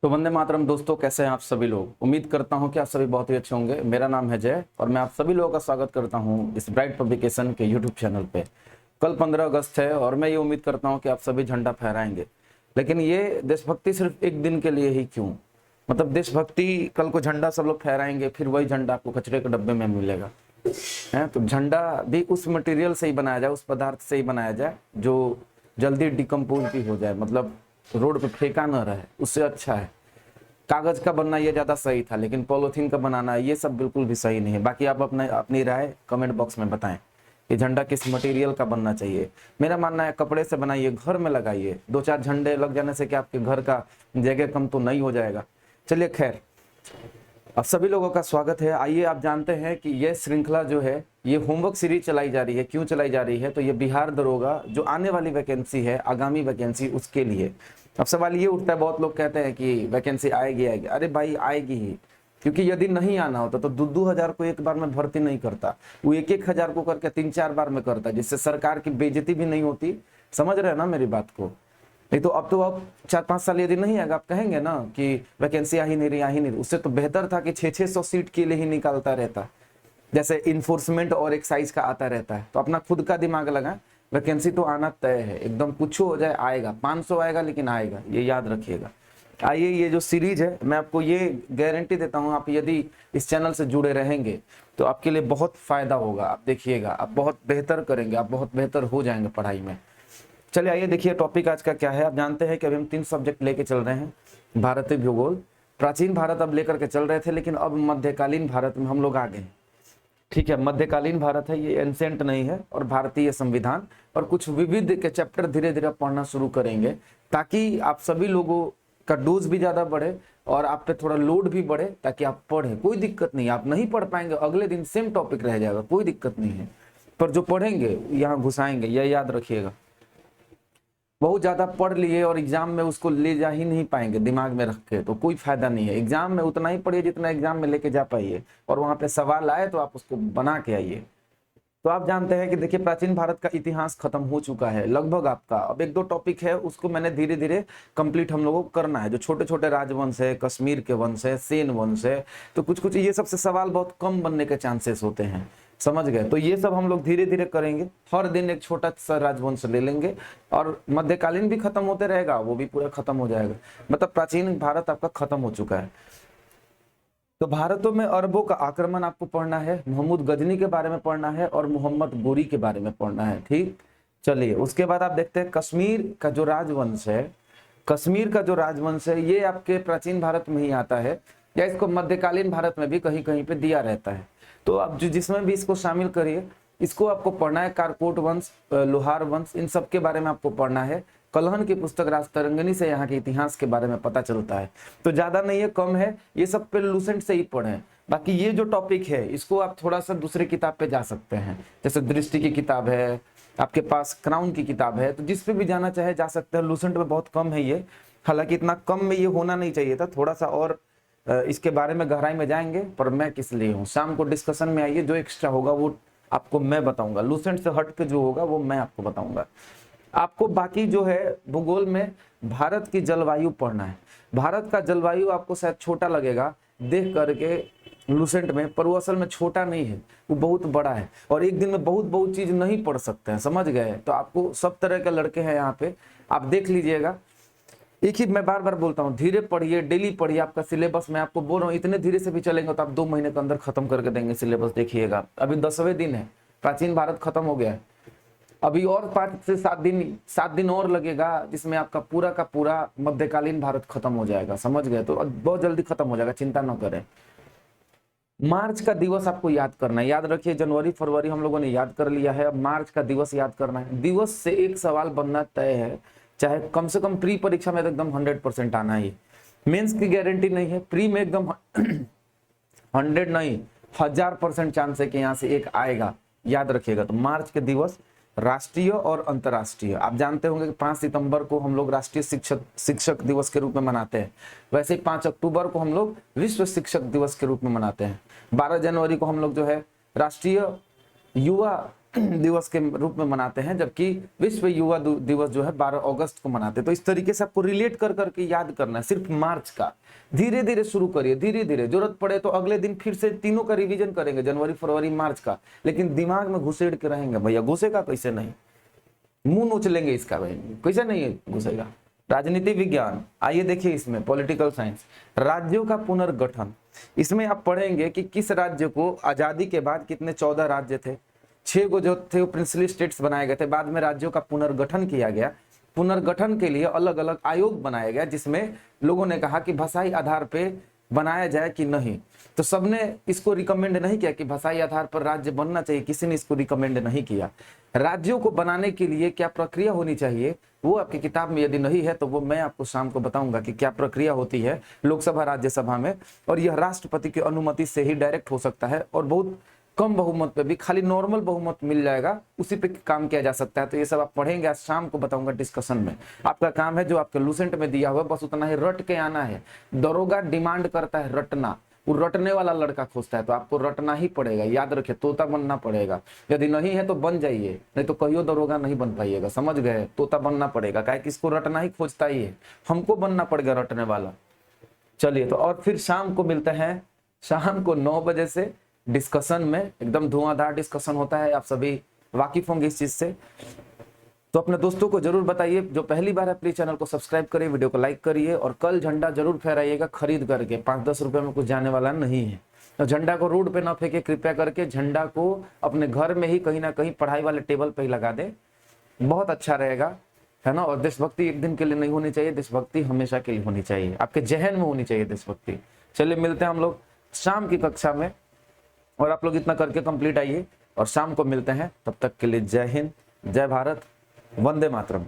तो वंदे मातरम दोस्तों, कैसे हैं आप सभी लोग। उम्मीद करता हूं कि आप सभी बहुत ही अच्छे होंगे। मेरा नाम है जय और मैं आप सभी लोगों का स्वागत करता हूं इस ब्राइट पब्लिकेशन के यूट्यूब चैनल पे। कल 15 अगस्त है और मैं ये उम्मीद करता हूं कि आप सभी झंडा फहराएंगे। लेकिन ये देशभक्ति सिर्फ एक दिन के लिए ही क्यों? मतलब देशभक्ति कल को झंडा सब लोग फहराएंगे, फिर वही झंडा आपको कचरे के डब्बे में मिलेगा है। तो झंडा भी उस मटेरियल से ही बनाया जाए, उस पदार्थ से ही बनाया जाए जो जल्दी डिकम्पोज भी हो जाए, मतलब रोड पे फेंका न रहे, उससे अच्छा है। कागज का बनना ये ज्यादा सही था, लेकिन पॉलिथीन का बनाना ये सब बिल्कुल भी सही नहीं है। बाकी आप अपनी राय कमेंट बॉक्स में बताएं कि झंडा किस मटेरियल का बनना चाहिए। मेरा मानना है कपड़े से बनाइए, घर में लगाइए। 2-4 झंडे लग जाने से क्या आपके घर का जगह कम तो नहीं हो जाएगा। चलिए खैर, अब सभी लोगों का स्वागत है। आइए आप जानते हैं कि यह श्रृंखला जो है ये होमवर्क सीरीज चलाई जा रही है। क्यों चलाई जा रही है? तो ये बिहार दरोगा जो आने वाली वैकेंसी है, आगामी वैकेंसी, उसके लिए। अब सवाल ये उठता है, बहुत लोग कहते हैं कि वैकेंसी आएगी आएगी। अरे भाई आएगी ही, क्योंकि यदि नहीं आना होता तो 2-2 हजार को एक बार में भर्ती नहीं करता, वो 1-1 हजार को करके 3-4 बार में करता, जिससे सरकार की बेइज्जती भी नहीं होती। समझ रहे हैं ना मेरी बात को? नहीं तो अब 4-5 साल यदि नहीं आएगा, आप कहेंगे ना कि वैकेंसी आ ही नहीं रही, आ ही नहीं रही। उससे तो बेहतर था कि 600-600 सीट के लिए ही निकालता रहता, जैसे इन्फोर्समेंट और एक्साइज का आता रहता है। तो अपना खुद का दिमाग लगाएं, वैकेंसी तो आना तय है, एकदम कुछ हो जाए आएगा। 500 आएगा लेकिन आएगा, ये याद रखिएगा। आइए, ये जो सीरीज है मैं आपको ये गारंटी देता हूँ, आप यदि इस चैनल से जुड़े रहेंगे तो आपके लिए बहुत फायदा होगा। आप देखिएगा, आप बहुत बेहतर करेंगे, आप बहुत बेहतर हो जाएंगे पढ़ाई में। चलिए आइए देखिए टॉपिक आज का क्या है। आप जानते हैं कि अभी हम 3 सब्जेक्ट लेके चल रहे हैं, भारतीय भूगोल। प्राचीन भारत अब लेकर के चल रहे थे, लेकिन अब मध्यकालीन भारत में हम लोग आ गए। ठीक है, मध्यकालीन भारत है, ये एंसेंट नहीं है। और भारतीय संविधान और कुछ विविध के चैप्टर धीरे धीरे पढ़ना शुरू करेंगे, ताकि आप सभी लोगों का डोज भी ज्यादा बढ़े और आप पे थोड़ा लोड भी बढ़े, ताकि आप पढ़े। कोई दिक्कत नहीं, आप नहीं पढ़ पाएंगे अगले दिन सेम टॉपिक रह जाएगा, कोई दिक्कत नहीं है। पर जो पढ़ेंगे यहाँ घुसाएंगे, यह याद रखिएगा। बहुत ज्यादा पढ़ लिए और एग्जाम में उसको ले जा ही नहीं पाएंगे दिमाग में रख के, तो कोई फायदा नहीं है। एग्जाम में उतना ही पढ़िए जितना एग्जाम में लेके जा पाइए, और वहां पे सवाल आए तो आप उसको बना के आइए। तो आप जानते हैं कि देखिए, प्राचीन भारत का इतिहास खत्म हो चुका है लगभग आपका। अब 1-2 टॉपिक है, उसको मैंने धीरे धीरे कंप्लीट हम लोगों को करना है। जो छोटे छोटे राजवंश है, कश्मीर के वंश है, सेन वंश है, तो कुछ कुछ ये सबसे सवाल बहुत कम बनने के चांसेस होते हैं। समझ गए? तो ये सब हम लोग धीरे धीरे करेंगे। हर दिन एक छोटा सा राजवंश ले लेंगे, और मध्यकालीन भी खत्म होते रहेगा, वो भी पूरा खत्म हो जाएगा। मतलब प्राचीन भारत आपका खत्म हो चुका है। तो भारतों में अरबों का आक्रमण आपको पढ़ना है, मोहम्मद गजनी के बारे में पढ़ना है, और मोहम्मद गोरी के बारे में पढ़ना है। ठीक, चलिए उसके बाद आप देखते हैं कश्मीर का जो राजवंश है। कश्मीर का जो राजवंश है ये आपके प्राचीन भारत में ही आता है, या इसको मध्यकालीन भारत में भी कहीं कहीं पे दिया रहता है। तो आप जो जिसमें भी इसको शामिल करिए, इसको आपको पढ़ना है। कारकोट वंश, लोहार वंश, इन सब के बारे में आपको पढ़ना है। कलहन की पुस्तक राजतरंगिणी से यहाँ के इतिहास के बारे में पता चलता है। तो ज्यादा नहीं है, कम है, ये सब पे लूसेंट से ही पढ़ें। बाकी ये जो टॉपिक है इसको आप थोड़ा सा दूसरे किताब पे जा सकते हैं, जैसे दृष्टि की किताब है, आपके पास क्राउन की किताब है, तो जिस पे भी जाना चाहे जा सकते हैं। लूसेंट में बहुत कम है ये, हालांकि इतना कम में ये होना नहीं चाहिए था, थोड़ा सा और इसके बारे में गहराई में जाएंगे। पर मैं किस लिए हूँ, शाम को डिस्कशन में आइए, जो एक्स्ट्रा होगा वो आपको मैं बताऊंगा। लूसेंट से हट के जो होगा वो मैं आपको बताऊंगा। आपको बाकी जो है भूगोल में भारत की जलवायु पढ़ना है। भारत का जलवायु आपको शायद छोटा लगेगा देख करके लूसेंट में, पर वो असल में छोटा नहीं है, वो बहुत बड़ा है। और एक दिन में बहुत बहुत चीज नहीं पढ़ सकते हैं, समझ गए? तो आपको सब तरह के लड़के हैं यहाँ पे, आप देख लीजिएगा। एक ही मैं बार बार बोलता हूँ, धीरे पढ़िए, डेली पढ़िए। आपका सिलेबस मैं आपको बोल रहा हूँ, इतने धीरे से भी चलेंगे तो आप 2 महीने के अंदर खत्म करके देंगे सिलेबस। देखिएगा, अभी 10वें दिन है, प्राचीन भारत खत्म हो गया है। अभी और 5 से 7 दिन और लगेगा, जिसमें आपका पूरा का पूरा मध्यकालीन भारत खत्म हो जाएगा। समझ गए? तो बहुत जल्दी खत्म हो जाएगा, चिंता न करें। मार्च का दिवस आपको याद करना है। याद रखिए, जनवरी फरवरी हम लोगों ने याद कर लिया है, अब मार्च का दिवस याद करना है। दिवस से एक सवाल बनना तय है, चाहे कम से कम प्री परीक्षा में तो एकदम 100% आना ही। मेंस की गारंटी नहीं है, प्री में एकदम 100 नहीं, 1000% चांस है कि यहाँ से एक आएगा। याद रखिएगा। तो मार्च के दिवस राष्ट्रीय और अंतर्राष्ट्रीय, आप जानते होंगे कि 5 सितंबर को हम लोग राष्ट्रीय शिक्षक दिवस के रूप में मनाते हैं। वैसे ही 5 अक्टूबर को हम लोग विश्व शिक्षक दिवस के रूप में मनाते हैं। 12 जनवरी को हम लोग जो है राष्ट्रीय युवा दिवस के रूप में मनाते हैं, जबकि विश्व युवा दिवस जो है 12 अगस्त को मनाते हैं। तो इस तरीके से आपको रिलेट कर करके याद करना है, सिर्फ मार्च का। धीरे धीरे शुरू करिए, धीरे धीरे, जरूरत पड़े तो अगले दिन फिर से तीनों का रिवीजन करेंगे, जनवरी, फरवरी, मार्च का। लेकिन दिमाग में घुसेड़ के रहेंगे, भैया घुसेगा कैसे नहीं, मुंह नोच लेंगे इसका, भाई कैसे नहीं घुसेगा। राजनीति विज्ञान, आइए देखिए इसमें पॉलिटिकल साइंस, राज्यों का पुनर्गठन। इसमें आप पढ़ेंगे कि किस राज्य को आजादी के बाद कितने 14 राज्य थे, 6 को जो थे वो प्रिंसली स्टेट्स बनाए गए थे, बाद में राज्यों का पुनर्गठन किया गया। पुनर्गठन के लिए अलग अलग आयोग बनाया गया, जिसमें लोगों ने कहा कि भाषाई आधार पे बनाया जाए कि नहीं। तो सबने इसको रिकमेंड नहीं किया कि भाषाई आधार पर राज्य बनना चाहिए, किसी ने इसको रिकमेंड नहीं किया। राज्यों को बनाने के लिए क्या प्रक्रिया होनी चाहिए, वो आपकी किताब में यदि नहीं है तो वो मैं आपको शाम को बताऊंगा कि क्या प्रक्रिया होती है लोकसभा राज्यसभा में। और यह राष्ट्रपति की अनुमति से ही डायरेक्ट हो सकता है, और बहुत कम बहुमत पे भी, खाली नॉर्मल बहुमत मिल जाएगा, उसी पे काम किया जा सकता है। तो ये सब आप पढ़ेंगे, आज शाम को बताऊंगा डिस्कशन में। आपका काम है जो आपके लूसेंट में दिया हुआ बस उतना ही रट के आना है। दरोगा डिमांड करता है रटना, वो रटने वाला लड़का खोजता है, तो आपको रटना ही पड़ेगा। याद रखिए, तोता बनना पड़ेगा। यदि नहीं है तो बन जाइए, नहीं तो कहियो दरोगा नहीं बन पाइएगा, समझ गए। तोता बनना पड़ेगा, काहे कि इसको रटना ही खोजता ही है, हमको बनना पड़ेगा रटने वाला। चलिए, तो और फिर शाम को मिलते हैं, शाम को 9 बजे से डिस्कशन में, एकदम धुआंधार डिस्कशन होता है, आप सभी वाकिफ होंगे इस चीज से। तो अपने दोस्तों को जरूर बताइए, जो पहली बार है प्लीज चैनल को सब्सक्राइब करिए, वीडियो को लाइक करिए, और कल झंडा जरूर फहराइएगा खरीद करके, 5-10 रुपए में कुछ जाने वाला नहीं है। तो झंडा को रोड पे ना फेंके, कृपया करके झंडा को अपने घर में ही कहीं ना कहीं पढ़ाई वाले टेबल पे ही लगा दे, बहुत अच्छा रहेगा, है ना। और देशभक्ति एक दिन के लिए नहीं होनी चाहिए, देशभक्ति हमेशा के लिए होनी चाहिए, आपके जहन में होनी चाहिए देशभक्ति। चलिए मिलते हैं हम लोग शाम की कक्षा में, और आप लोग इतना करके कंप्लीट आइए, और शाम को मिलते हैं। तब तक के लिए जय हिंद, जय भारत, वंदे मातरम।